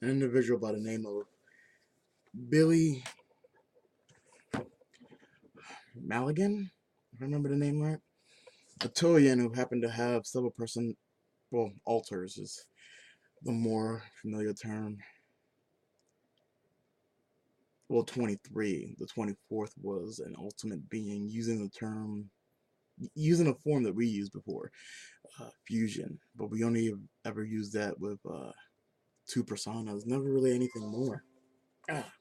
an individual by the name of Billy Maligan, if I remember the name right. A Toyan who happened to have several alters is the more familiar term. Well, 23. The 24th was an ultimate being using a form that we used before, fusion. But we only ever used that with two personas, never really anything more. Ah,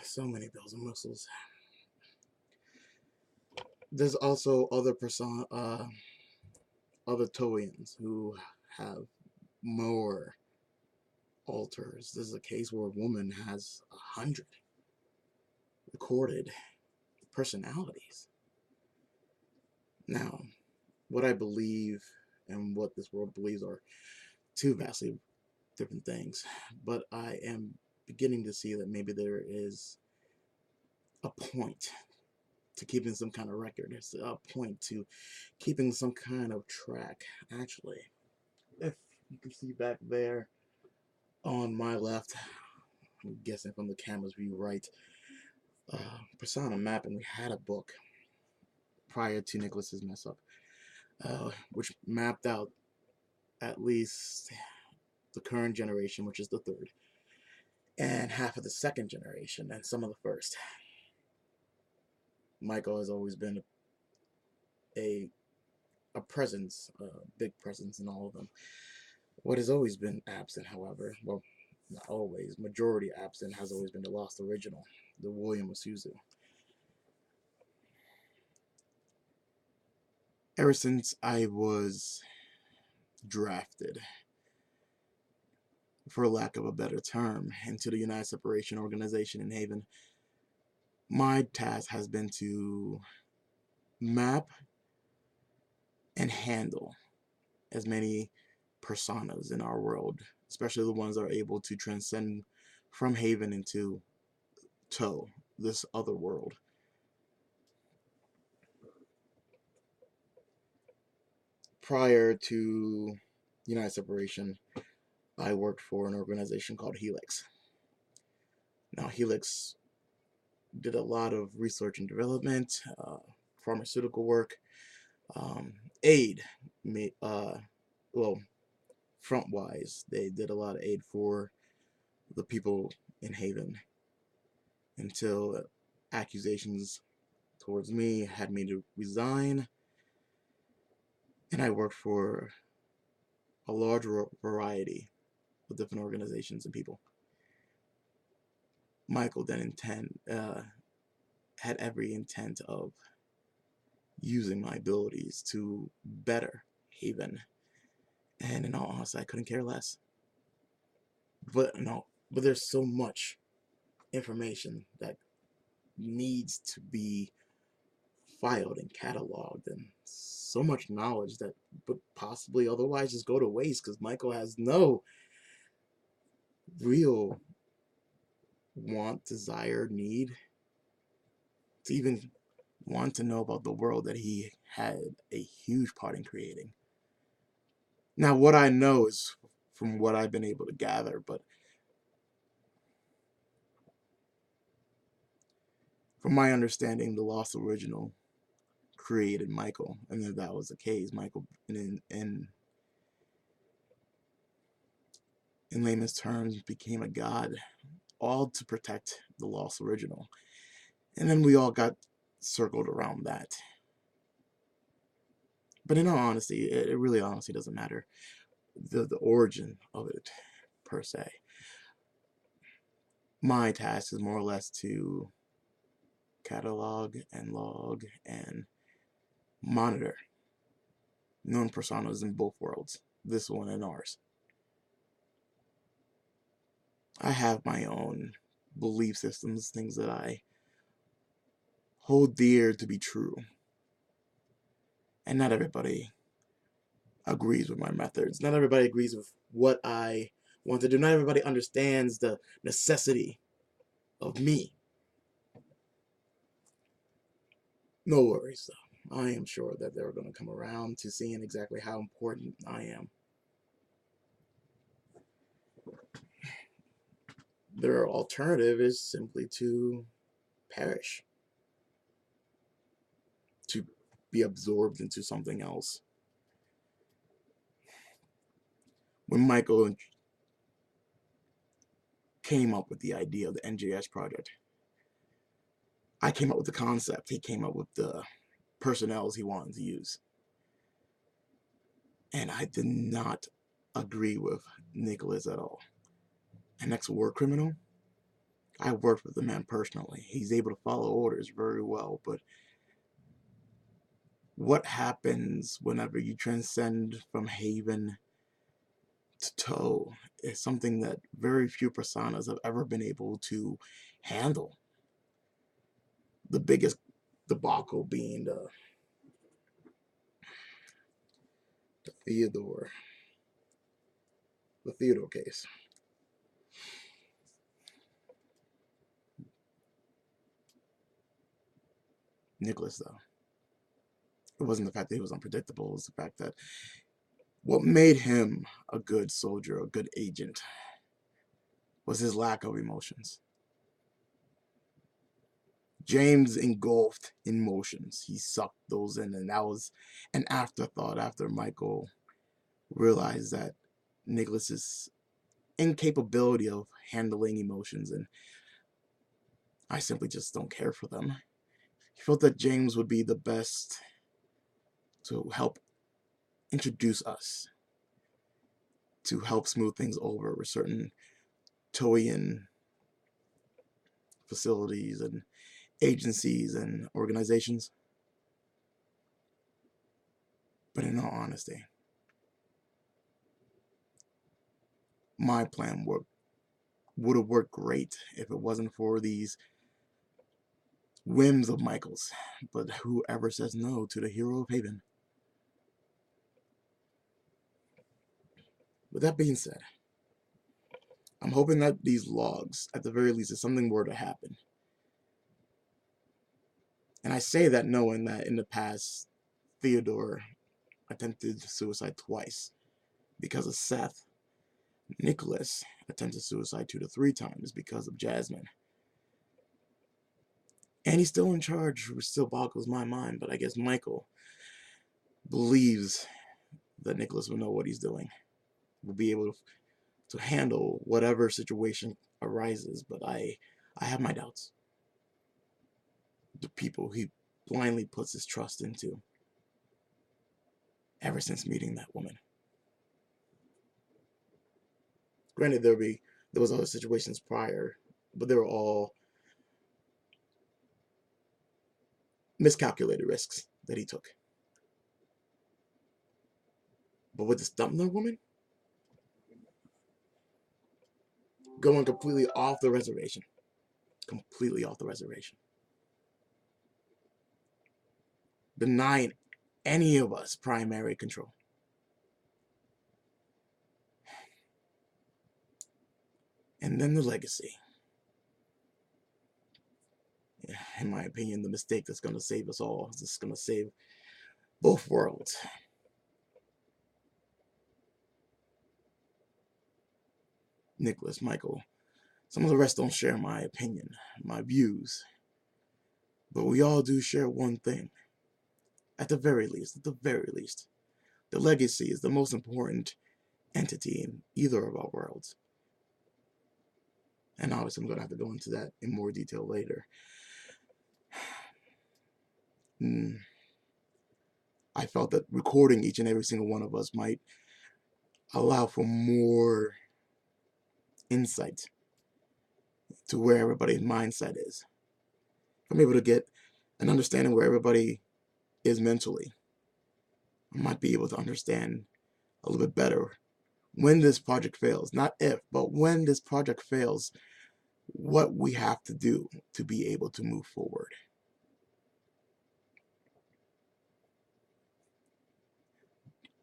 so many bells and whistles. There's also other Toians who have more alters. This is a case where a woman has 100 recorded personalities. Now, what I believe and what this world believes are two vastly different things, but I am beginning to see that maybe there is a point to keeping some kind of record. There's a point to keeping some kind of track. Actually, if you can see back there on my left, I'm guessing from the camera's view right, persona mapping. We had a book prior to Nicholas's mess up, which mapped out at least the current generation, which is the third, and half of the second generation, and some of the first. Michael has always been a a presence, a big presence in all of them. What has always been absent, however, well, not always, majority absent, has always been the lost original, the William Masuzu. Ever since I was drafted, for lack of a better term, into the United Separation Organization in Haven, my task has been to map and handle as many personas in our world, especially the ones that are able to transcend from Haven into Toe, this other world. Prior to United Separation, I worked for an organization called Helix. Now, Helix did a lot of research and development, pharmaceutical work, aid, well, front wise, they did a lot of aid for the people in Haven until accusations towards me had me to resign, and I worked for a large variety of different organizations and people. Michael then had every intent of using my abilities to better Haven, and in all honesty, I couldn't care less. But no, but there's so much information that needs to be filed and cataloged, and so much knowledge that would possibly otherwise just go to waste because Michael has no real want, desire, need to even want to know about the world that he had a huge part in creating. Now, what I know is from what I've been able to gather, but from my understanding, the Lost Original created Michael, and if that was the case, Michael, in layman's terms, became a god, all to protect the Lost Original. And then we all got circled around that. But in all honesty, it really honestly doesn't matter the origin of it, per se. My task is more or less to catalog and log and monitor known personas in both worlds, this one and ours. I have my own belief systems, things that I hold dear to be true. And not everybody agrees with my methods. Not everybody agrees with what I want to do. Not everybody understands the necessity of me. No worries, though. I am sure that they're going to come around to seeing exactly how important I am. their alternative is simply to perish, to be absorbed into something else. When Michael came up with the idea of the NJS project, I came up with the concept. He came up with the personnels he wanted to use. And I did not agree with Nicholas at all. An ex-war criminal? I worked with the man personally. He's able to follow orders very well, but what happens whenever you transcend from haven to toe is something that very few personas have ever been able to handle. The biggest debacle being the Theodore case. Nicholas, though, it wasn't the fact that he was unpredictable, it was the fact that what made him a good soldier, a good agent, was his lack of emotions. James engulfed emotions. He sucked those in, and that was an afterthought after Michael realized that Nicholas's incapability of handling emotions, and I simply just don't care for them. He felt that James would be the best to help introduce us, to help smooth things over with certain Toeian facilities and agencies and organizations. But in all honesty, my plan would have worked great if it wasn't for these whims of Michael's. But whoever says no to the hero of Haven? With that being said, I'm hoping that these logs, at the very least, if something were to happen, and I say that knowing that in the past, Theodore attempted suicide twice because of Seth. Nicholas attempted suicide 2 to 3 times because of Jasmine. And he's still in charge, which still boggles my mind, but I guess Michael believes that Nicholas will know what he's doing, will be able to handle whatever situation arises, but I have my doubts. The people he blindly puts his trust into ever since meeting that woman. Granted, there was other situations prior, but they were all miscalculated risks that he took. But with this Dumpner woman, going completely off the reservation. Completely off the reservation. Denying any of us primary control. And then the legacy. In my opinion, the mistake that's going to save us all. It's going to save both worlds. Nicholas, Michael, some of the rest don't share my opinion, my views. But we all do share one thing. At the very least, the legacy is the most important entity in either of our worlds. And obviously I'm going to have to go into that in more detail later. I felt that recording each and every single one of us might allow for more insight to where everybody's mindset is. If I'm able to get an understanding where everybody is mentally, I might be able to understand a little bit better when this project fails. Not if, but when this project fails, what we have to do to be able to move forward.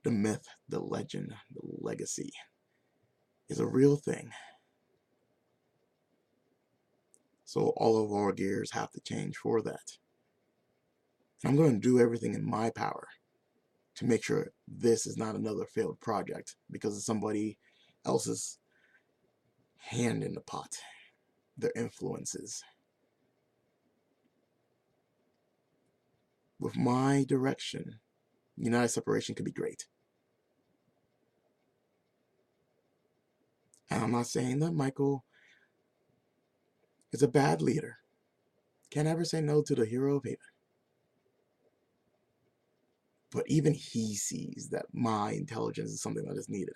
The myth, the legend, the legacy is a real thing. So all of our gears have to change for that. And I'm going to do everything in my power to make sure this is not another failed project because of somebody else's hand in the pot. their influences. With my direction, united separation could be great. And I'm not saying that Michael is a bad leader. Can't ever say no to the hero of Haven. But even he sees that my intelligence is something that is needed.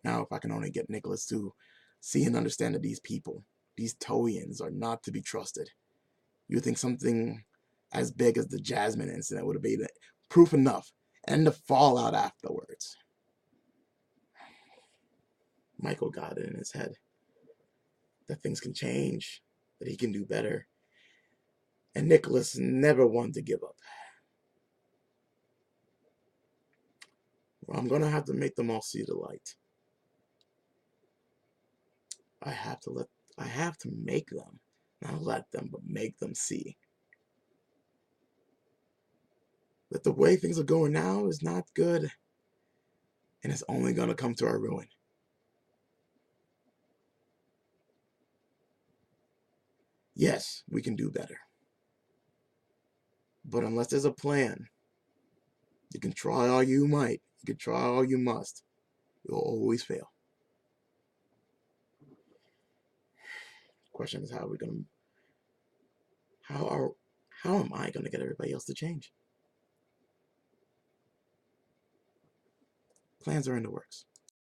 Now, if I can only get Nicholas to see and understand that these people, these Toians, are not to be trusted. You would think something as big as the Jasmine incident would have been proof enough, and the fallout afterwards. Michael got it in his head that things can change, that he can do better. And Nicholas never wanted to give up. Well, I'm going to have to make them all see the light. I have to make them, not let them, but make them see that the way things are going now is not good, and it's only going to come to our ruin. Yes, we can do better. But unless there's a plan, you can try all you might, you can try all you must, you'll always fail. The question is, how am I going to get everybody else to change? Plans are in the works.